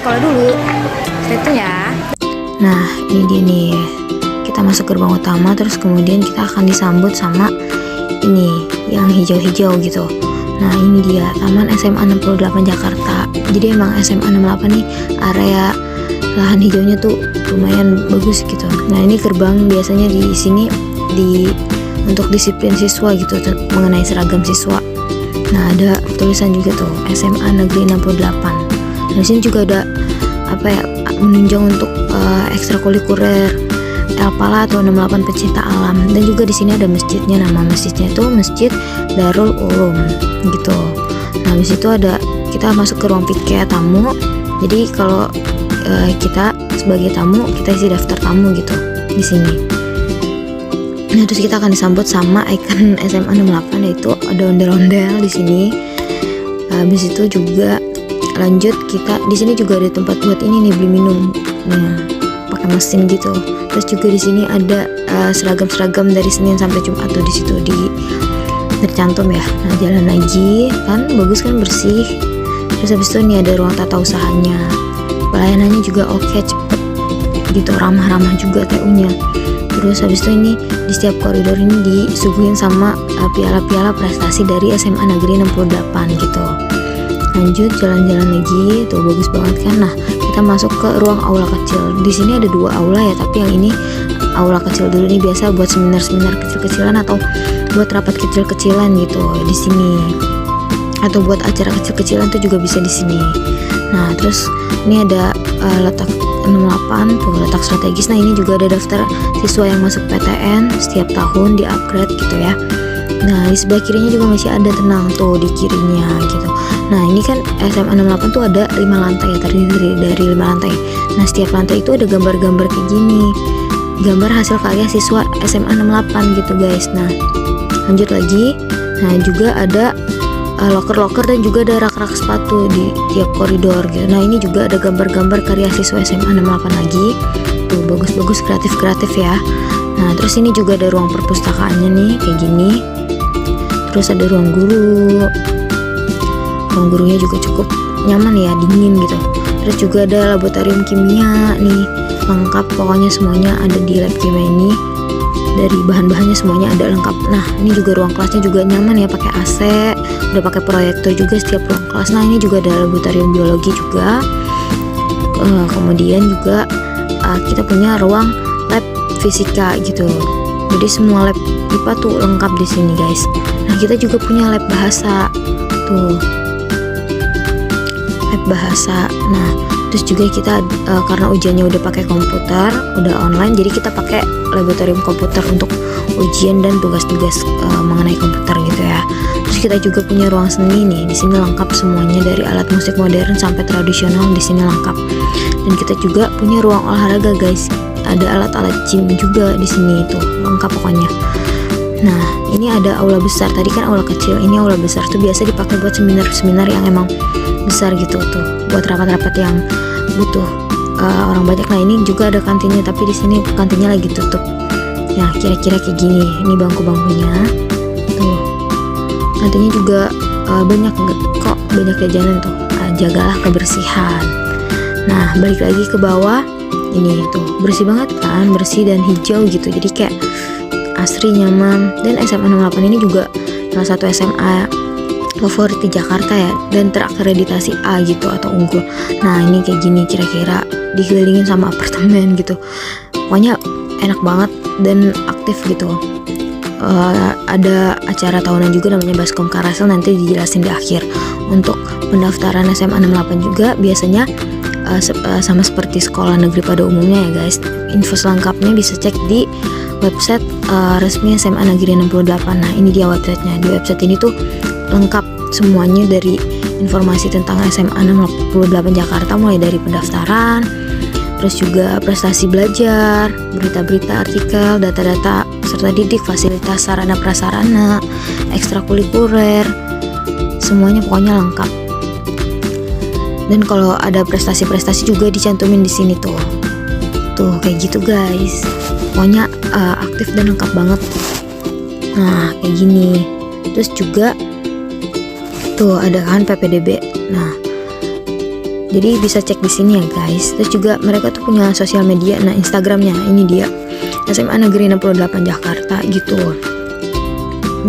sekolah dulu. Stay tune ya. Nah, ini dia nih. Kita masuk gerbang utama, terus kemudian kita akan disambut sama ini yang hijau-hijau gitu. Nah, ini dia Taman SMA 68 Jakarta. Jadi emang SMA 68 nih area lahan hijaunya tuh lumayan bagus gitu. Nah, ini gerbang biasanya di sini untuk disiplin siswa gitu, mengenai seragam siswa. Nah, ada tulisan juga tuh SMA Negeri 68. Nah, di sini juga ada menunjang untuk ekstrakurikuler Elpala atau 68 pecinta alam, dan juga di sini ada masjidnya. Nama masjidnya itu Masjid Darul Ulum gitu. Nah, habis itu kita masuk ke ruang piket tamu. Jadi kalau kita sebagai tamu, kita isi daftar tamu gitu di sini. Nah, terus kita akan disambut sama ikon SMA 68, yaitu ada ondel-ondel di sini. Habis itu juga lanjut, kita di sini juga ada tempat buat ini nih, beli minum. Nah, pakai mesin gitu. Terus juga di sini ada seragam-seragam dari Senin sampai Jumat tuh di situ tercantum ya. Nah, jalan lagi kan, bagus kan, bersih. Terus habis itu ini ada ruang tata usahanya. Pelayanannya juga oke, cepet gitu, ramah-ramah juga TU-nya. Terus habis itu ini di setiap koridor ini disuguhin sama piala-piala prestasi dari SMA Negeri 68 gitu. Lanjut jalan-jalan lagi, tuh bagus banget kan. Nah, kita masuk ke ruang aula kecil. Di sini ada 2 aula ya, tapi yang ini aula kecil dulu nih, biasa buat seminar-seminar kecil-kecilan atau buat rapat kecil-kecilan gitu di sini. Atau buat acara kecil-kecilan tuh juga bisa di sini. Nah, terus ini ada letak 68 tuh, letak strategis. Nah, ini juga ada daftar siswa yang masuk PTN setiap tahun, di-upgrade gitu ya. Nah, di sebelah kirinya juga masih ada, tenang tuh di kirinya gitu. Nah, ini kan SMA 68 tuh ada 5 lantai ya, terdiri dari 5 lantai. Nah, setiap lantai itu ada gambar-gambar kayak gini, gambar hasil karya siswa SMA 68 gitu guys. Nah, lanjut lagi. Nah, juga ada loker-loker dan juga ada rak-rak sepatu di tiap koridor gitu. Nah, ini juga ada gambar-gambar karya siswa SMA 68 lagi. Tuh bagus-bagus, kreatif-kreatif ya. Nah, terus ini juga ada ruang perpustakaannya nih kayak gini. Terus ada ruang guru. Ruang gurunya juga cukup nyaman ya, dingin gitu. Terus juga ada laboratorium kimia nih, lengkap pokoknya, semuanya ada di lab kimia ini. Dari bahan-bahannya semuanya ada lengkap. Nah, ini juga ruang kelasnya juga nyaman ya, pakai AC, udah pakai proyektor juga setiap ruang kelas. Nah, ini juga ada laboratorium biologi juga. Kemudian juga kita punya ruang lab fisika gitu. Jadi semua lab IPA tuh lengkap di sini guys. Nah, kita juga punya lab bahasa tuh, lab bahasa. Nah, terus juga kita karena ujiannya udah pakai komputer, udah online, jadi kita pakai laboratorium komputer untuk ujian dan tugas-tugas mengenai komputer gitu ya. Terus kita juga punya ruang seni nih, di sini lengkap semuanya dari alat musik modern sampai tradisional, di sini lengkap. Dan kita juga punya ruang olahraga guys, ada alat-alat gym juga di sini, itu lengkap pokoknya. Nah, ini ada aula besar, tadi kan aula kecil, ini aula besar tuh biasa dipakai buat seminar-seminar yang emang besar gitu tuh, buat rapat-rapat yang butuh orang banyak. Nah, ini juga ada kantinnya, tapi di sini kantinnya lagi tutup. Ya, kira-kira kayak gini. Ini bangku-bangkunya. Tuh. Kantinnya juga banyak kok, banyak jajanan tuh. Jagalah kebersihan. Nah, balik lagi ke bawah. Ini tuh, bersih banget kan, bersih dan hijau gitu. Jadi kayak asri, nyaman. Dan SMA 68 ini juga salah satu SMA favorit di Jakarta ya, dan terakreditasi A gitu atau unggul. Nah, ini kayak gini kira-kira, dikelilingin sama apartemen gitu. Pokoknya enak banget dan aktif gitu. Ada acara tahunan juga namanya Baskom Karasel, nanti dijelasin di akhir. Untuk pendaftaran SMA 68 juga biasanya sama seperti sekolah negeri pada umumnya ya guys. Info selengkapnya bisa cek di website resmi SMA Negeri 68. Nah, ini dia websitenya. Di website ini tuh lengkap semuanya dari informasi tentang SMA 68 Jakarta, mulai dari pendaftaran, terus juga prestasi belajar, berita-berita, artikel, data-data peserta didik, fasilitas sarana prasarana, ekstrakurikuler, semuanya pokoknya lengkap. Dan kalau ada prestasi-prestasi juga dicantumin di sini tuh. Tuh kayak gitu guys. Pokoknya aktif dan lengkap banget. Nah, kayak gini. Terus juga tuh ada kan PPDB. Nah, Jadi bisa cek di sini ya guys. Terus juga mereka tuh punya sosial media. Nah, Instagramnya ini dia, SMA Negeri 68 Jakarta gitu.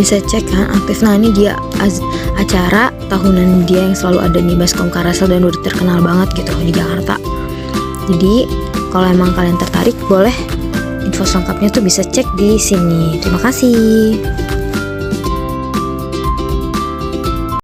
Bisa cek kan aktif. Nah, ini dia acara tahunan dia yang selalu ada nih, Baskom Karasel, dan udah terkenal banget gitu di Jakarta. Jadi kalau emang kalian tertarik, boleh info lengkapnya tuh bisa cek di sini. Terima kasih.